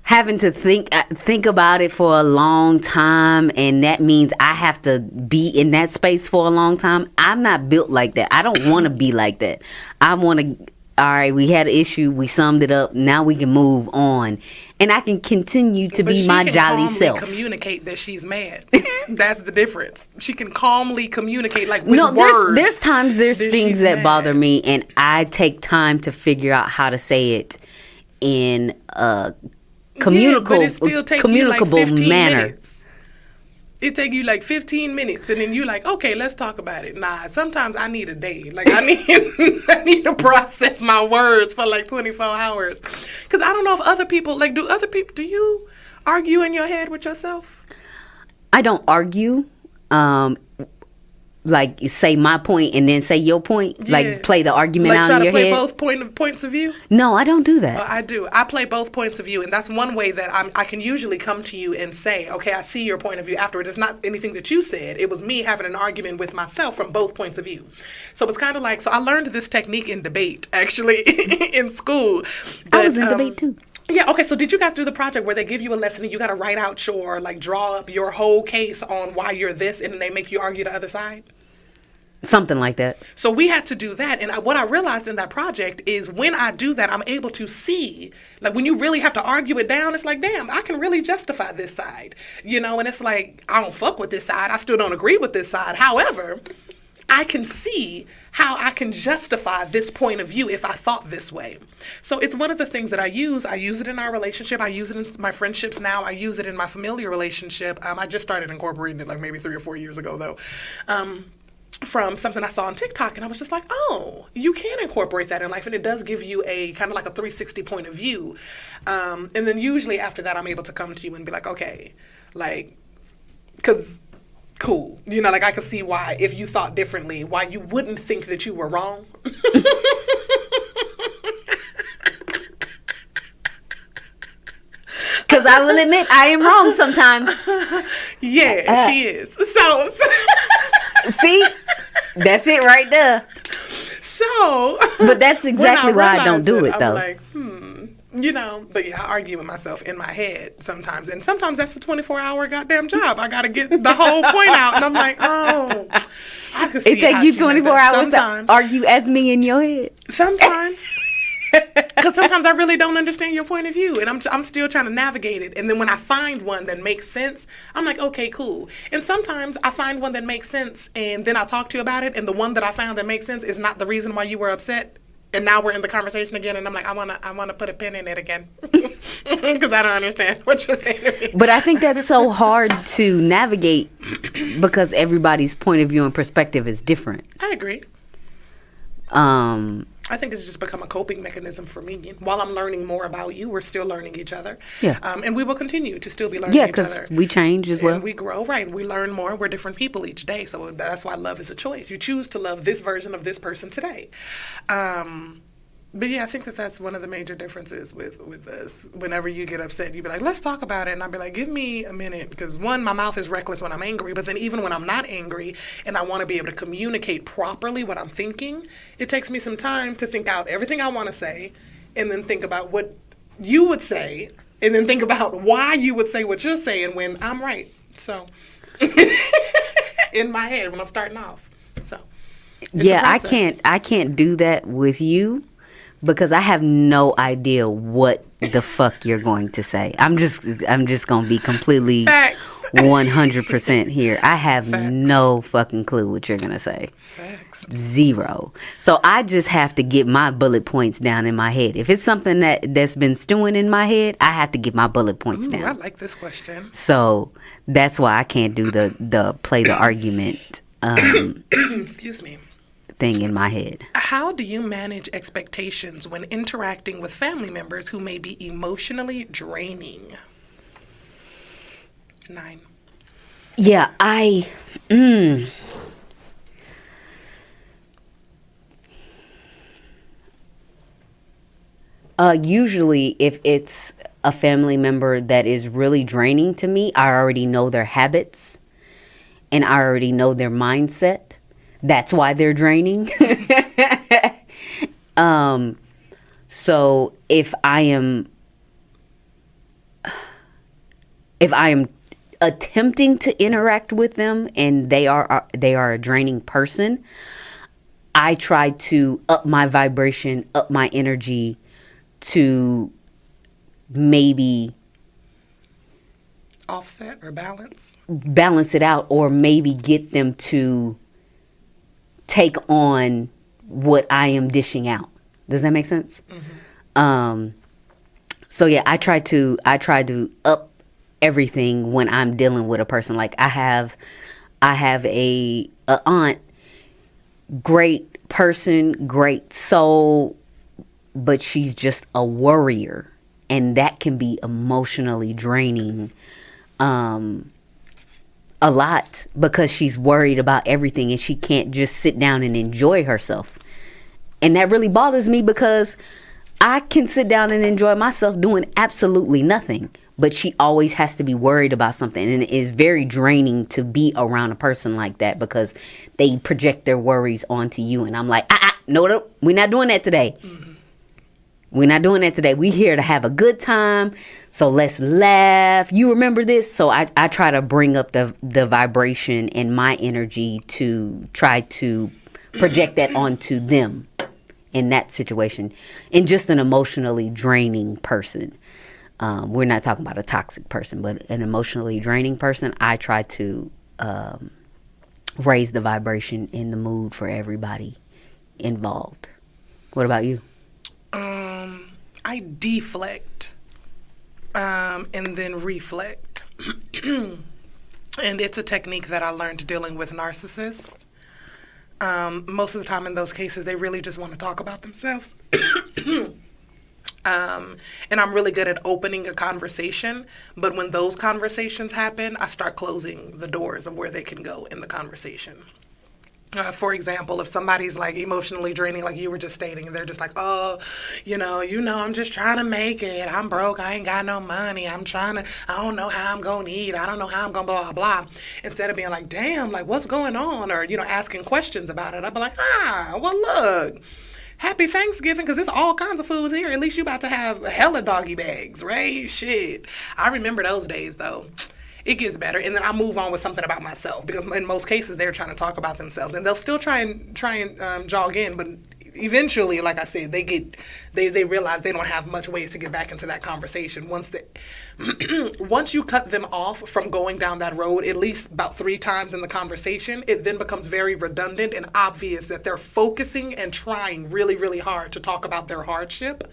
having to think about it for a long time, and that means I have to be in that space for a long time. I'm not built like that. I don't want to be like that. I want to, all right, we had an issue, we summed it up, now we can move on, and I can continue to But be she my can jolly calmly self. communicate that she's mad. That's the difference. She can calmly communicate, like, with No, words. there's times there's that things she's that mad. bother me, and I take time to figure out how to say it in a Yeah, but it still take you like communicable 15 manner. minutes. It take you like 15 minutes, and then you like, okay, let's talk about it. Nah, sometimes I need a day. Like, I need to process my words for like 24 hours. Because I don't know if other people, like, do you argue in your head with yourself? I don't argue. Like, say my point and then say your point. Yeah. Like, play the argument Like, out try in to your play head. both points of view? No, I don't do that. I do. I play both points of view, and that's one way that I can usually come to you and say, okay, I see your point of view afterwards. It's not anything that you said. It was me having an argument with myself from both points of view. So it's kind of like, so I learned this technique in debate, actually, in school. I was But, in debate too. Yeah, okay, so did you guys do the project where they give you a lesson and you got to write out your, like, draw up your whole case on why you're this, and then they make you argue the other side? Something like that. So we had to do that. And what I realized in that project is when I do that, I'm able to see, like, when you really have to argue it down, it's like, damn, I can really justify this side, you know? And it's like, I don't fuck with this side. I still don't agree with this side. However, I can see how I can justify this point of view if I thought this way. So it's one of the things that I use. I use it in our relationship. I use it in my friendships now. I use it in my familiar relationship. I just started incorporating it like maybe 3 or 4 years ago, though. From something I saw on TikTok, and I was just like, oh, you can incorporate that in life, and it does give you a kind of like a 360 point of view. And then usually after that, I'm able to come to you and be like, okay, like, because cool, you know, like, I could see why, if you thought differently, why you wouldn't think that you were wrong. Because I will admit, I am wrong sometimes. Yeah, she is. So See? That's it right there. So, But that's exactly why I don't realized do it, though. I'm like, you know, but yeah, I argue with myself in my head sometimes. And sometimes that's a 24-hour goddamn job. I got to get the whole point out. And I'm like, oh, I could see It take how you she meant 24 that. hours Sometimes. to argue as me in your head. Sometimes. Because sometimes I really don't understand your point of view, and I'm still trying to navigate it. And then when I find one that makes sense, I'm like, okay, cool. And sometimes I find one that makes sense, and then I talk to you about it, and the one that I found that makes sense is not the reason why you were upset. And now we're in the conversation again, and I'm like, I wanna put a pin in it again, because I don't understand what you're saying to me. But I think that's so hard to navigate because everybody's point of view and perspective is different. I agree. I think it's just become a coping mechanism for me. While I'm learning more about you, we're still learning each other. Yeah. And we will continue to still be learning Yeah, each other. because we change as well. And we grow, right? And we learn more. We're different people each day. So that's why love is a choice. You choose to love this version of this person today. But yeah, I think that's one of the major differences with us. Whenever you get upset, you be like, let's talk about it. And I'll be like, give me a minute. Because one, my mouth is reckless when I'm angry. But then even when I'm not angry and I want to be able to communicate properly what I'm thinking, it takes me some time to think out everything I want to say and then think about what you would say and then think about why you would say what you're saying when I'm right. So in my head when I'm starting off. So it's a process. I can't do that with you. Because I have no idea what the fuck you're going to say. I'm just gonna be completely Facts. 100% here. I have Facts. no fucking clue what you're gonna say. Facts. Zero. So I just have to get my bullet points down in my head. If it's something that's been stewing in my head, I have to get my bullet points Ooh, down. I like this question. So that's why I can't do the play the argument Excuse me. thing in my head. How do you manage expectations when interacting with family members who may be emotionally draining? 9. Yeah, usually if it's a family member that is really draining to me, I already know their habits and I already know their mindset. That's why they're draining. So if I am attempting to interact with them and they are a draining person, I try to up my vibration, up my energy to maybe offset or balance it out, or maybe get them to take on what I am dishing out. Does that make sense? Mm-hmm. So yeah, I try to up everything when I'm dealing with a person. Like I have a aunt, great person, great soul, but she's just a worrier, and that can be emotionally draining. A lot, because she's worried about everything and she can't just sit down and enjoy herself. And that really bothers me, because I can sit down and enjoy myself doing absolutely nothing, but she always has to be worried about something. And it is very draining to be around a person like that, because they project their worries onto you. And I'm like, no, we're not doing that today. Mm-hmm. We're not doing that today. We're here to have a good time. So let's laugh. You remember this? So I try to bring up the vibration and my energy to try to project that onto them in that situation. And just an emotionally draining person. We're not talking about a toxic person, but an emotionally draining person. I try to raise the vibration in the mood for everybody involved. What about you? I deflect and then reflect. And it's a technique that I learned dealing with narcissists. Most of the time in those cases, they really just want to talk about themselves. And I'm really good at opening a conversation, but when those conversations happen, I start closing the doors of where they can go in the conversation. For example, if somebody's like emotionally draining, like you were just stating, and they're just like, oh, I'm just trying to make it. I'm broke. I ain't got no money. I don't know how I'm going to eat. I don't know how I'm going to blah, blah, blah. Instead of being like, damn, like what's going on? Or, asking questions about it. I'd be like, well, look, happy Thanksgiving, because there's all kinds of foods here. At least you about to have hella doggy bags, right? Shit. I remember those days, though. It gets better, and then I move on with something about myself, because in most cases they're trying to talk about themselves, and they'll still try and jog in, but eventually, like I said, they realize they don't have much ways to get back into that conversation. Once you cut them off from going down that road at least about 3 times in the conversation, it then becomes very redundant and obvious that they're focusing and trying really, really hard to talk about their hardship.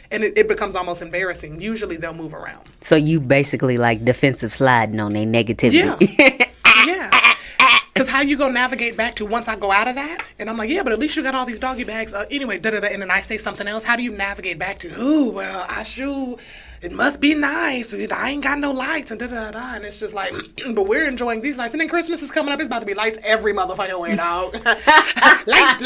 And it becomes almost embarrassing. Usually they'll move around. So you basically like defensive sliding on their negativity. Yeah. Because how you gonna navigate back to once I go out of that? And I'm like, yeah, but at least you got all these doggy bags. Anyway, and then I say something else. How do you navigate back to, it must be nice. I ain't got no lights and da-da-da. And it's just like, but we're enjoying these lights. And then Christmas is coming up. It's about to be lights every motherfucking way, dog. lights.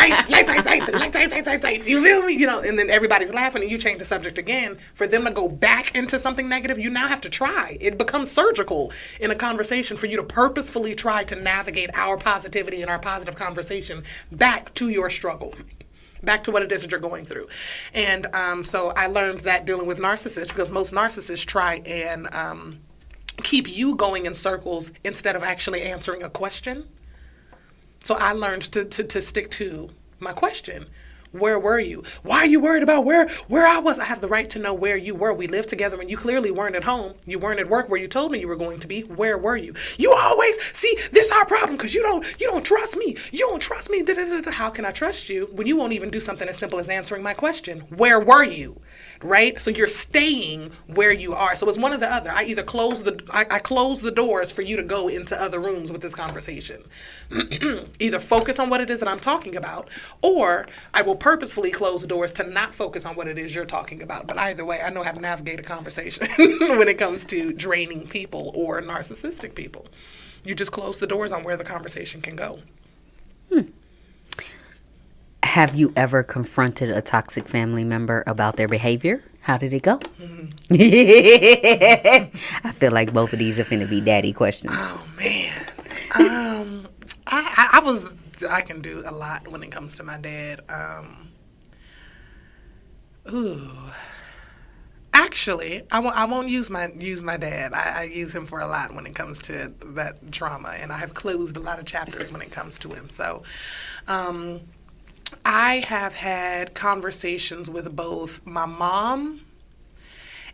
You feel me? And then everybody's laughing and you change the subject again. For them to go back into something negative, you now have to try. It becomes surgical in a conversation for you to purposefully try to navigate our positivity and our positive conversation back to your struggle. Back to what it is that you're going through. And so I learned that dealing with narcissists, because most narcissists try and keep you going in circles instead of actually answering a question. So I learned to stick to my question. Where were you? Why are you worried about where I was? I have the right to know where you were. We lived together and you clearly weren't at home. You weren't at work where you told me you were going to be. Where were you? You always see this is our problem, because you don't trust me. You don't trust me. How can I trust you when you won't even do something as simple as answering my question? Where were you? Right? So you're staying where you are. So it's one or the other. I either close the doors for you to go into other rooms with this conversation. Either focus on what it is that I'm talking about, or I will purposefully close the doors to not focus on what it is you're talking about. But either way, I know how to navigate a conversation when it comes to draining people or narcissistic people. You just close the doors on where the conversation can go. Have you ever confronted a toxic family member about their behavior? How did it go? I feel like both of these are finna be daddy questions. Oh, man. I was I can do a lot when it comes to my dad. Actually, I won't use my dad. I use him for a lot when it comes to that trauma, and I have closed a lot of chapters when it comes to him. So, I have had conversations with both my mom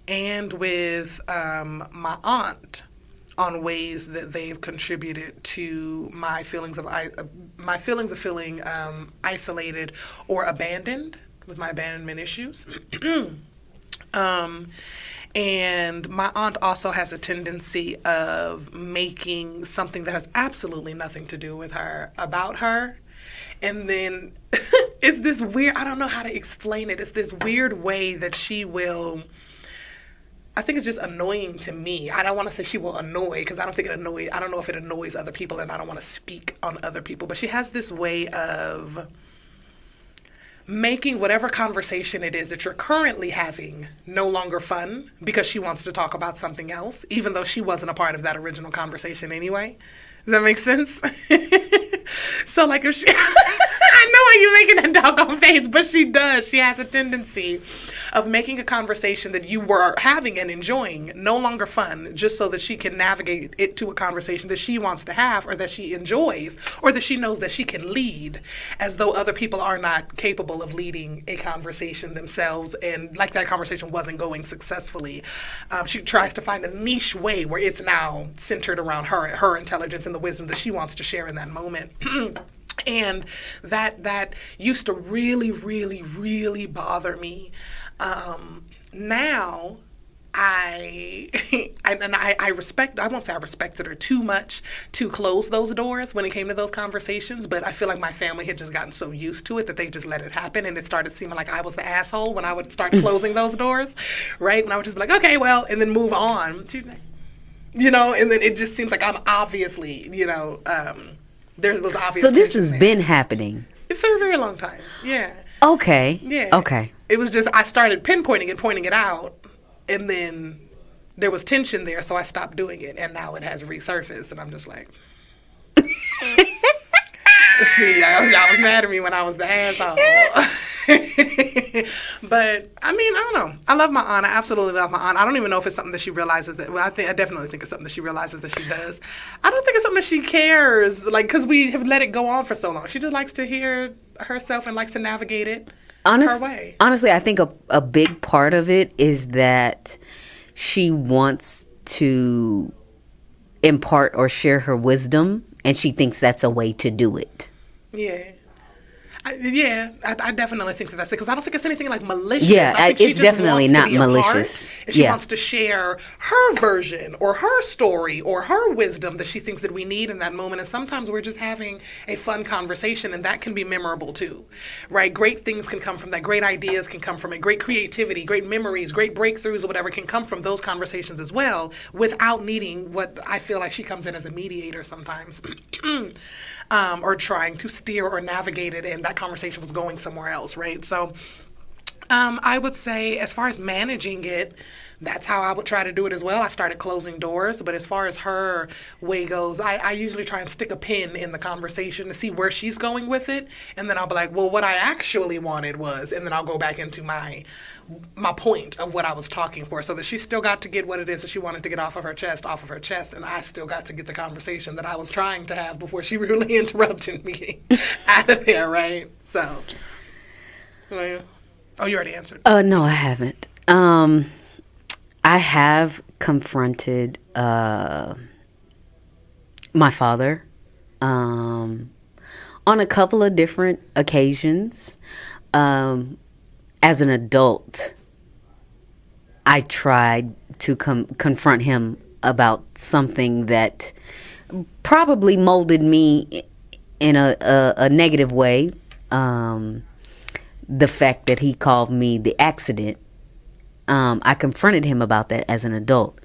and with my aunt on ways that they've contributed to my feelings of feeling isolated or abandoned with my abandonment issues. And my aunt also has a tendency of making something that has absolutely nothing to do with her about her. And then it's this weird, I don't know how to explain it. It's this weird way that she will, I think it's just annoying to me. I don't want to say she will annoy, because I don't know if it annoys other people, and I don't want to speak on other people. But she has this way of making whatever conversation it is that you're currently having no longer fun, because she wants to talk about something else, even though she wasn't a part of that original conversation anyway. Does that make sense? So, like, if she, I know why you're making that doggone face, but she does. She has a tendency of making a conversation that you were having and enjoying no longer fun, just so that she can navigate it to a conversation that she wants to have, or that she enjoys, or that she knows that she can lead, as though other people are not capable of leading a conversation themselves. And like that conversation wasn't going successfully, she tries to find a niche way where it's now centered around her intelligence and the wisdom that she wants to share in that moment. And that used to really, really, really bother me. Now I respect, I won't say I respected her too much to close those doors when it came to those conversations, but I feel like my family had just gotten so used to it that they just let it happen, and it started seeming like I was the asshole when I would start closing those doors, right? And I would just be like, okay, well, and then move on to, and then it just seems like I'm obviously, there was obvious. So this has been happening for a very long time. Yeah. Okay. Yeah. Okay. It was just, I started pointing it out, and then there was tension there, so I stopped doing it, and now it has resurfaced, and I'm just like, see, y'all was mad at me when I was the asshole. But, I mean, I don't know. I love my aunt. I absolutely love my aunt. I don't even know if it's something that she realizes that, well, I definitely think it's something that she realizes that she does. I don't think it's something that she cares, because we have let it go on for so long. She just likes to hear herself and likes to navigate it her way. Honestly, I think a big part of it is that she wants to impart or share her wisdom, and she thinks that's a way to do it. Yeah. I definitely think that's it, because I don't think it's anything like malicious. Yeah, I think it's definitely not malicious. And she wants to share her version or her story or her wisdom that she thinks that we need in that moment. And sometimes we're just having a fun conversation, and that can be memorable too, right? Great things can come from that. Great ideas can come from it. Great creativity, great memories, great breakthroughs or whatever can come from those conversations as well, without needing what I feel like she comes in as a mediator sometimes. Or trying to steer or navigate it, and that conversation was going somewhere else, right? So I would say, as far as managing it, that's how I would try to do it as well. I started closing doors, but as far as her way goes, I usually try and stick a pin in the conversation to see where she's going with it, and then I'll be like, well, what I actually wanted was, and then I'll go back into my point of what I was talking for, so that she still got to get what it is that she wanted to get off of her chest, and I still got to get the conversation that I was trying to have before she really interrupted me out of there, right? So, oh, you already answered. No, I haven't. I have confronted my father on a couple of different occasions. As an adult, I tried to confront him about something that probably molded me in a negative way. The fact that he called me the accident. I confronted him about that as an adult,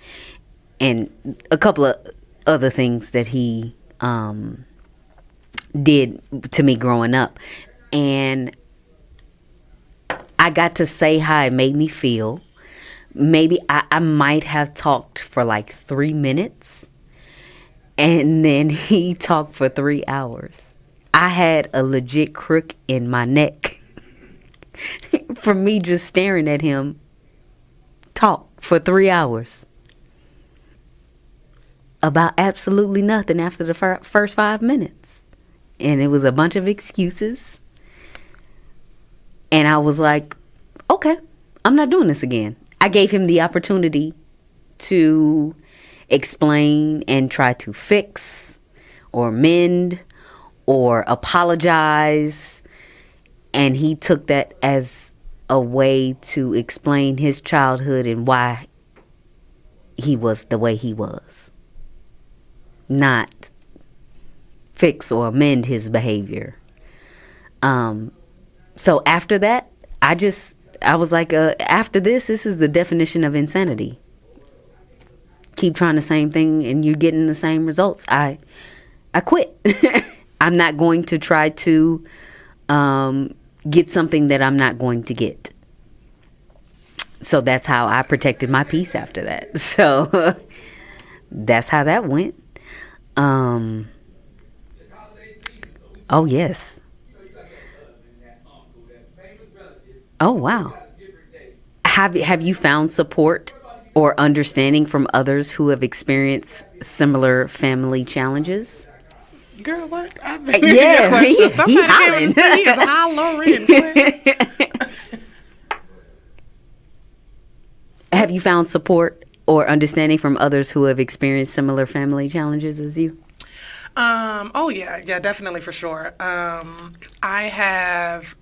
and a couple of other things that he did to me growing up. And I got to say how it made me feel. Maybe I might have talked for like 3 minutes, and then he talked for 3 hours. I had a legit crook in my neck from me just staring at him talk for 3 hours about absolutely nothing after the first 5 minutes. And it was a bunch of excuses. And I was like, okay, I'm not doing this again. I gave him the opportunity to explain and try to fix or mend or apologize. And he took that as a way to explain his childhood and why he was the way he was. Not fix or amend his behavior. So after that, I was like, after this is the definition of insanity. Keep trying the same thing and you're getting the same results. I quit. I'm not going to try to get something that I'm not going to get. So that's how I protected my peace after that. So that's how that went. Oh, yes. Oh, wow. Have you found support or understanding from others who have experienced similar family challenges? Girl, what? Yeah, he hollering. He is hollering. Have you found support or understanding from others who have experienced similar family challenges as you? Oh yeah, definitely for sure. I have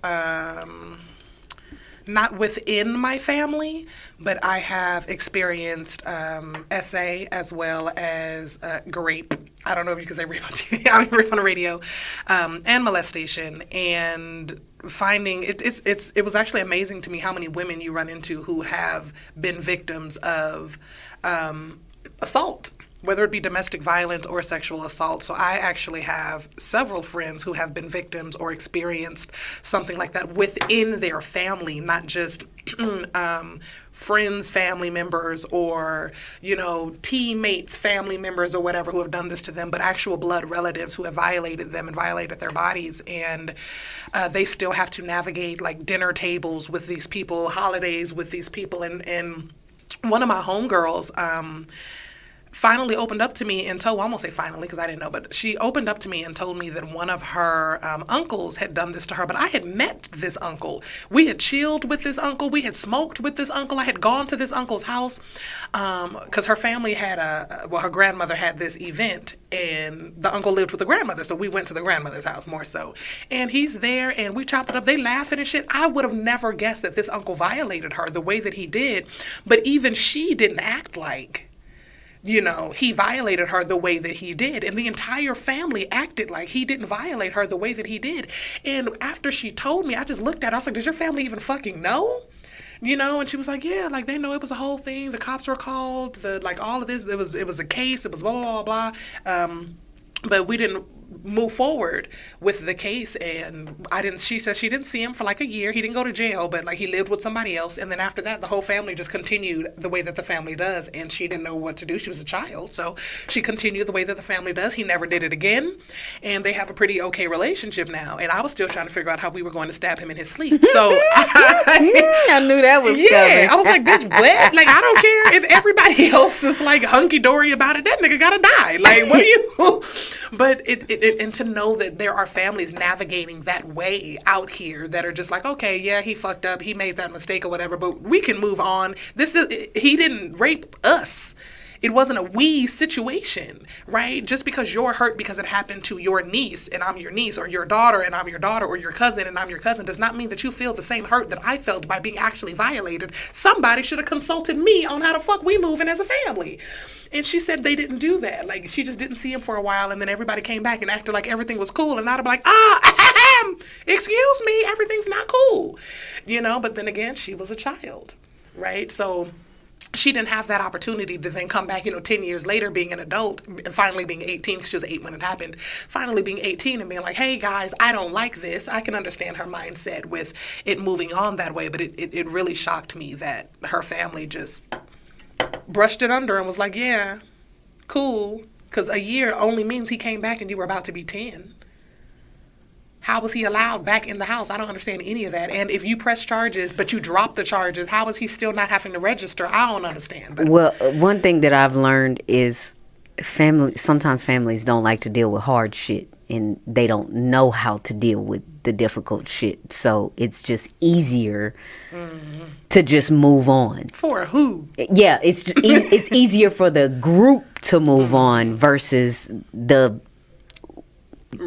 not within my family, but I have experienced SA as well as rape. I don't know if you can say rape on TV. I mean rape on the radio, and molestation. And finding it was actually amazing to me how many women you run into who have been victims of assault, whether it be domestic violence or sexual assault. So I actually have several friends who have been victims or experienced something like that within their family, not just friends, family members, or, teammates, family members, or whatever who have done this to them, but actual blood relatives who have violated them and violated their bodies. And they still have to navigate like dinner tables with these people, holidays with these people. And one of my homegirls, finally opened up to me and told, well, I won't say finally because I didn't know, but she opened up to me and told me that one of her uncles had done this to her. But I had met this uncle. We had chilled with this uncle. We had smoked with this uncle. I had gone to this uncle's house because her family had her grandmother had this event and the uncle lived with the grandmother. So we went to the grandmother's house more so. And he's there and we chopped it up. They laughing and shit. I would have never guessed that this uncle violated her the way that he did. But even she didn't act like he violated her the way that he did. And the entire family acted like he didn't violate her the way that he did. And after she told me, I just looked at her. I was like, does your family even fucking know? And she was like, yeah, like they know it was a whole thing. The cops were called, all of this. It was a case. It was blah, blah, blah, blah. But we didn't move forward with the case, and she said she didn't see him for like a year. He didn't go to jail, but like he lived with somebody else. And then after that, the whole family just continued the way that the family does, and she didn't know what to do. She was a child, so she continued the way that the family does. He never did it again, and they have a pretty okay relationship now. And I was still trying to figure out how we were going to stab him in his sleep. So I knew that was coming. I was like, bitch, what? Like, I don't care if everybody else is like hunky-dory about it. That nigga gotta die. Like, what are you? But and to know that there are families navigating that way out here that are just like, okay, yeah, he fucked up, he made that mistake or whatever, but we can move on. He didn't rape us. It wasn't a we situation, right? Just because you're hurt because it happened to your niece and I'm your niece, or your daughter and I'm your daughter, or your cousin and I'm your cousin, does not mean that you feel the same hurt that I felt by being actually violated. Somebody should have consulted me on how the fuck we moving as a family. And she said they didn't do that. Like, she just didn't see him for a while, and then everybody came back and acted like everything was cool, and I'd be like, excuse me, everything's not cool. But then again, she was a child, right? So she didn't have that opportunity to then come back, 10 years later being an adult, finally being 18, because she was 8 when it happened, finally being 18 and being like, hey guys, I don't like this. I can understand her mindset with it moving on that way, but it really shocked me that her family just brushed it under and was like, yeah, cool, because a year only means he came back and you were about to be 10. How was he allowed back in the house? I don't understand any of that. And if you press charges, but you drop the charges, how is he still not having to register? I don't understand. But well, one thing that I've learned is sometimes families don't like to deal with hard shit, and they don't know how to deal with the difficult shit. So it's just easier to just move on. For who? Yeah, it's easier for the group to move on versus the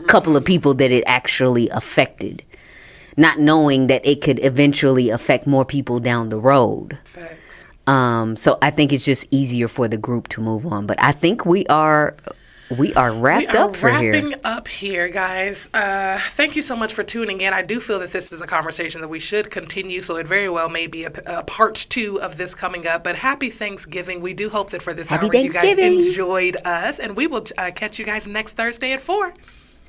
couple of people that it actually affected, not knowing that it could eventually affect more people down the road. Facts. So I think it's just easier for the group to move on. But I think we are wrapped up for here. Wrapping up here, guys. Thank you so much for tuning in. I do feel that this is a conversation that we should continue, so it very well may be a part 2 of this coming up. But happy Thanksgiving. We do hope that for this hour you guys enjoyed us, and we will catch you guys next Thursday at 4.